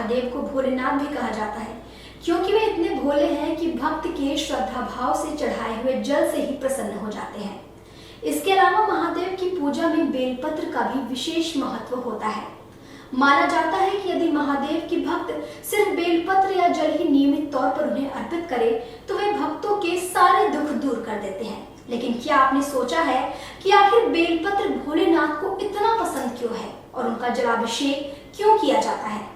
महादेव को भोलेनाथ भी कहा जाता है, क्योंकि वे इतने भोले हैं कि भक्त के श्रद्धा भाव से चढ़ाए हुए जल से ही प्रसन्न हो जाते हैं। इसके अलावा महादेव की पूजा में बेलपत्र का भी विशेष महत्व होता है। माना जाता है कि यदि महादेव की भक्त सिर्फ बेलपत्र या जल ही नियमित तौर पर उन्हें अर्पित करे तो वे भक्तों के सारे दुख दूर कर देते हैं। लेकिन क्या आपने सोचा है कि आखिर बेलपत्र भोलेनाथ को इतना पसंद क्यों है और उनका जलाभिषेक क्यों किया जाता है?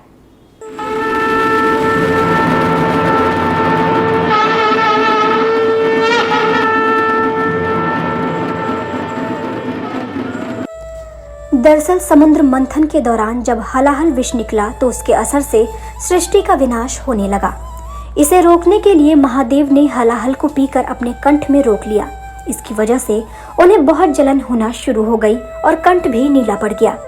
दरअसल समुद्र मंथन के दौरान जब हलाहल विष निकला तो उसके असर से सृष्टि का विनाश होने लगा। इसे रोकने के लिए महादेव ने हलाहल को पीकर अपने कंठ में रोक लिया। इसकी वजह से उन्हें बहुत जलन होना शुरू हो गई और कंठ भी नीला पड़ गया।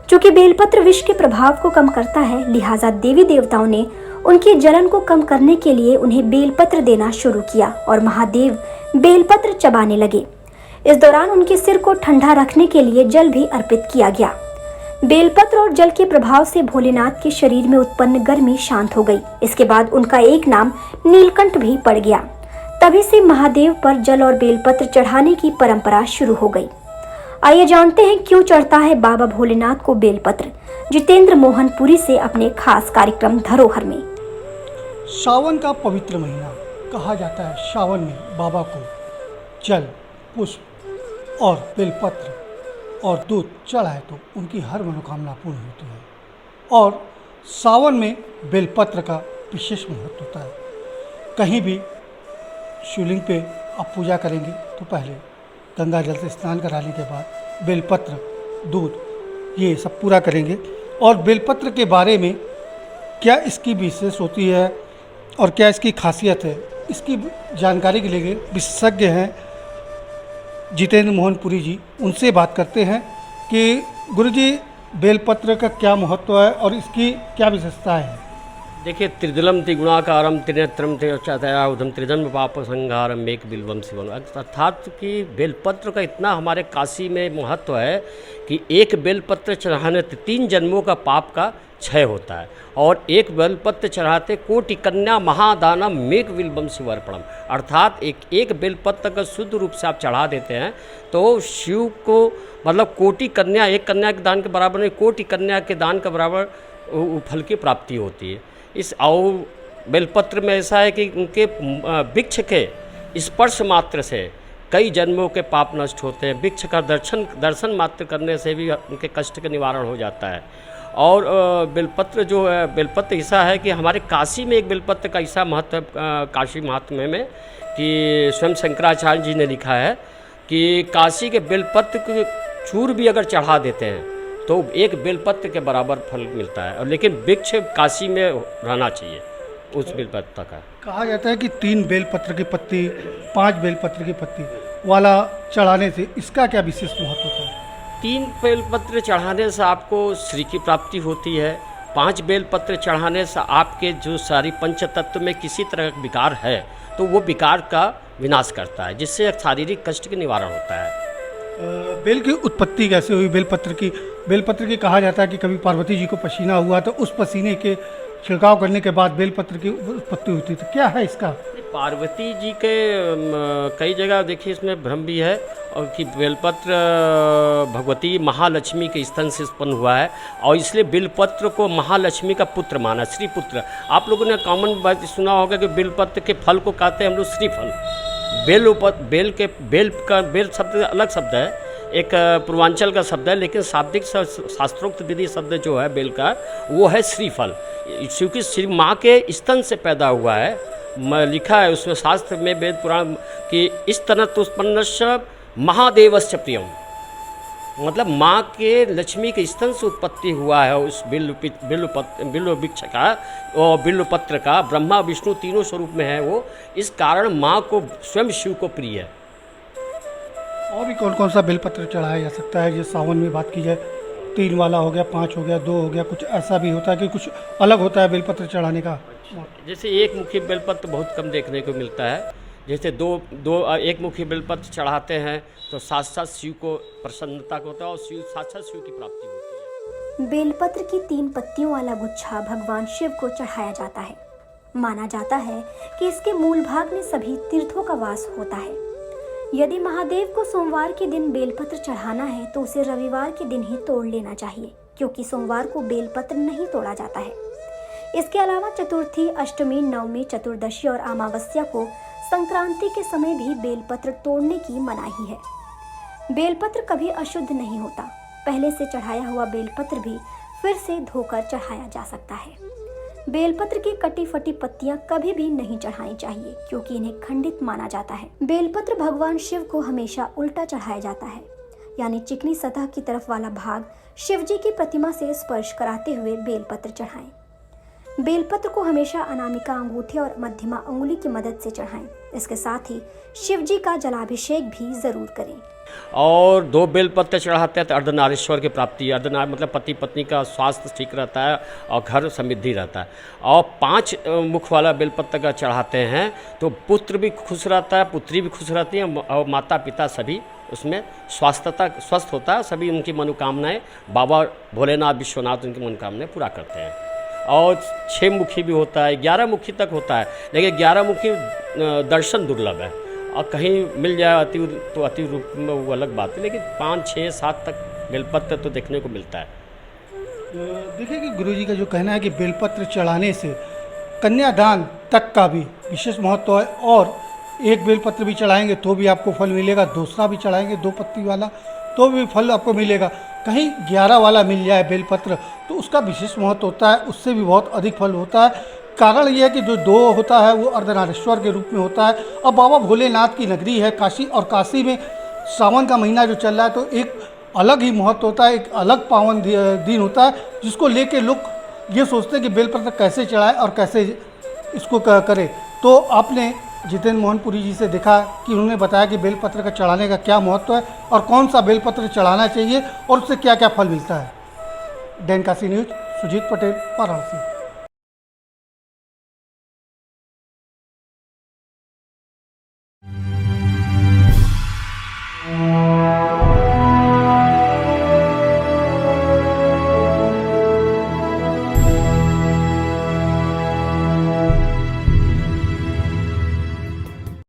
चूंकि बेलपत्र विष के प्रभाव को कम करता है, लिहाजा देवी देवताओं ने उनकी जलन को कम करने के लिए उन्हें बेलपत्र देना शुरू किया और महादेव बेलपत्र चबाने लगे। इस दौरान उनके सिर को ठंडा रखने के लिए जल भी अर्पित किया गया। बेलपत्र और जल के प्रभाव से भोलेनाथ के शरीर में उत्पन्न गर्मी शांत हो गई। इसके बाद उनका एक नाम नीलकंठ भी पड़ गया। तभी से महादेव पर जल और बेलपत्र चढ़ाने की परंपरा शुरू हो गई। आइए जानते हैं क्यों चढ़ता है बाबा भोलेनाथ को बेलपत्र। जितेंद्र मोहन पुरी से अपने खास कार्यक्रम धरोहर में। सावन का पवित्र महीना कहा जाता है। सावन में बाबा को जल, पुष्प और बेलपत्र और दूध चढ़ाए तो उनकी हर मनोकामना पूर्ण होती है। और सावन में बेलपत्र का विशेष महत्व होता है। कहीं भी शिवलिंग पे आप पूजा करेंगे तो पहले गंगा जल से स्नान कराने के बाद बेलपत्र, दूध ये सब पूरा करेंगे। और बेलपत्र के बारे में क्या इसकी विशेष होती है और क्या इसकी खासियत है, इसकी जानकारी के लिए विशेषज्ञ हैं जितेंद्र मोहन पुरी जी। उनसे बात करते हैं कि गुरुजी बेलपत्र का क्या महत्व है और इसकी क्या विशेषताएं हैं। देखिए, त्रिदलम त्रिगुणाकारम त्रिनेत्रम त्रिदयाउधम त्रिजन्म पाप संहारम एक बिल्वम शिवम, अर्थात कि बेलपत्र का इतना हमारे काशी में महत्व है कि एक बेलपत्र चढ़ाने 3 जन्मों का पाप का क्षय होता है। और एक बेलपत्र चढ़ाते कोटि कन्या महादानम मेघ बिल्वम शिवर्पणम, अर्थात एक बेलपत्र का शुद्ध रूप से आप चढ़ा देते हैं तो शिव को मतलब कोटि कन्या, एक कन्या के दान के बराबर नहीं, कोटि कन्या के दान के बराबर फल की प्राप्ति होती है। इस और बेलपत्र में ऐसा है कि उनके वृक्ष के स्पर्श मात्र से कई जन्मों के पाप नष्ट होते हैं। वृक्ष का दर्शन मात्र करने से भी उनके कष्ट का निवारण हो जाता है। और बेलपत्र जो है, बेलपत्र ऐसा है कि हमारे काशी में एक बेलपत्र का ऐसा महत्व है काशी महात्म्य में कि स्वयं शंकराचार्य जी ने लिखा है कि काशी के बेलपत्र के चूर भी अगर चढ़ा देते हैं तो एक बेलपत्र के बराबर फल मिलता है। और लेकिन वृक्ष काशी में रहना चाहिए उस बेलपत्र का। कहा जाता है कि 3 बेलपत्र की पत्ती, 5 बेलपत्र की पत्ती वाला चढ़ाने से इसका क्या विशेष महत्व होता है? 3 बेलपत्र चढ़ाने से आपको श्री की प्राप्ति होती है। 5 बेलपत्र चढ़ाने से आपके जो सारी पंच तत्व में किसी तरह का विकार है तो वो विकार का विनाश करता है, जिससे शारीरिक कष्ट का निवारण होता है। बेल की उत्पत्ति कैसे हुई? बेलपत्र की कहा जाता है कि कभी पार्वती जी को पसीना हुआ तो उस पसीने के छिड़काव करने के बाद बेलपत्र की उत्पत्ति हुई थी। तो क्या है इसका? पार्वती जी के कई जगह देखिए इसमें भ्रम भी है और कि बेलपत्र भगवती महालक्ष्मी के स्तन से उत्पन्न हुआ है और इसलिए बेलपत्र को महालक्ष्मी का पुत्र माना, श्री पुत्र। आप लोगों ने कॉमन बात सुना होगा कि बेलपत्र के फल को कहते हैं हम लोग श्रीफल। बेल शब्द अलग शब्द है, एक पूर्वांचल का शब्द है, लेकिन शाब्दिक शास्त्रोक्त विधि शब्द जो है बेल का वो है श्रीफल। क्योंकि श्री माँ के स्तन से पैदा हुआ है। लिखा है उसमें शास्त्र में वेद पुराण कि इस तरह उत्पन्न महादेवस्य प्रियम, मतलब माँ के लक्ष्मी के स्तन से उत्पत्ति हुआ है उस बिल्व वृक्ष का और बिल्वपत्र का। ब्रह्मा विष्णु तीनों स्वरूप में है वो, इस कारण माँ को स्वयं शिव को प्रिय है। और भी कौन कौन सा बेलपत्र चढ़ाया जा सकता है? जैसे सावन में बात की जाए 3 वाला हो गया, 5 हो गया, 2 हो गया, कुछ ऐसा भी होता है कि कुछ अलग होता है बेलपत्र चढ़ाने का? जैसे एक मुखी बेलपत्र बहुत कम देखने को मिलता है। जैसे एक मुखी बेलपत्र चढ़ाते हैं तो साक्षात शिव को प्रसन्नता होता है और साक्षात शिव की प्राप्ति होती है। बेलपत्र की 3 पत्तियों वाला गुच्छा भगवान शिव को चढ़ाया जाता है। माना जाता है कि इसके मूल भाग में सभी तीर्थों का वास होता है। यदि महादेव को सोमवार के दिन बेलपत्र चढ़ाना है तो उसे रविवार के दिन ही तोड़ लेना चाहिए, क्योंकि सोमवार को बेलपत्र नहीं तोड़ा जाता है। इसके अलावा चतुर्थी, अष्टमी, नवमी, चतुर्दशी और अमावस्या को संक्रांति के समय भी बेलपत्र तोड़ने की मनाही है। बेलपत्र कभी अशुद्ध नहीं होता। पहले से चढ़ाया हुआ बेलपत्र भी फिर से धोकर चढ़ाया जा सकता है। बेलपत्र की कटी फटी पत्तियां कभी भी नहीं चढ़ानी चाहिए, क्योंकि इन्हें खंडित माना जाता है। बेलपत्र भगवान शिव को हमेशा उल्टा चढ़ाया जाता है, यानी चिकनी सतह की तरफ वाला भाग शिव जी की प्रतिमा से स्पर्श कराते हुए बेलपत्र चढ़ाएं। बेलपत्र को हमेशा अनामिका अंगूठे और मध्यमा अंगुली की मदद से चढ़ाएं। इसके साथ ही शिव जी का जलाभिषेक भी जरूर करें। और 2 बेलपत्र चढ़ाते हैं तो अर्धनारीश्वर की प्राप्ति, अर्धनार मतलब पति पत्नी का स्वास्थ्य ठीक रहता है और घर समृद्धि रहता है। और 5 मुख वाला बेलपत्र का चढ़ाते हैं तो पुत्र भी खुश रहता है, पुत्री भी खुश रहती है और माता पिता सभी उसमें स्वस्थ होता है। सभी उनकी मनोकामनाएं बाबा भोलेनाथ विश्वनाथ उनकी मनोकामनाएं पूरा करते हैं। और 6 मुखी भी होता है, 11 मुखी तक होता है, लेकिन 11 मुखी दर्शन दुर्लभ है और कहीं मिल जाए अति रूप में वो अलग बात है, लेकिन 5, 6, 7 तक बेलपत्र तो देखने को मिलता है। देखिए कि गुरुजी का जो कहना है कि बेलपत्र चढ़ाने से कन्यादान तक का भी विशेष महत्व है, और एक बेलपत्र भी चढ़ाएंगे तो भी आपको फल मिलेगा, दूसरा भी चढ़ाएंगे 2 पत्ती वाला तो भी फल आपको मिलेगा। कहीं 11 वाला मिल जाए बेलपत्र तो उसका विशेष महत्व होता है, उससे भी बहुत अधिक फल होता है। कारण यह है कि जो 2 होता है वो अर्धनारीश्वर के रूप में होता है। अब बाबा भोलेनाथ की नगरी है काशी, और काशी में सावन का महीना जो चल रहा है तो एक अलग ही महत्व होता है, एक अलग पावन दिन होता है, जिसको लेके लोग ये सोचते हैं कि बेलपत्र कैसे चढ़ाए और कैसे इसको करें। तो आपने जितेंद्र मोहनपुरी जी से देखा कि उन्होंने बताया कि बेलपत्र का चढ़ाने का क्या महत्व है और कौन सा बेलपत्र चढ़ाना चाहिए और उससे क्या क्या फल मिलता है। दैन काशी न्यूज, सुजीत पटेल, वाराणसी।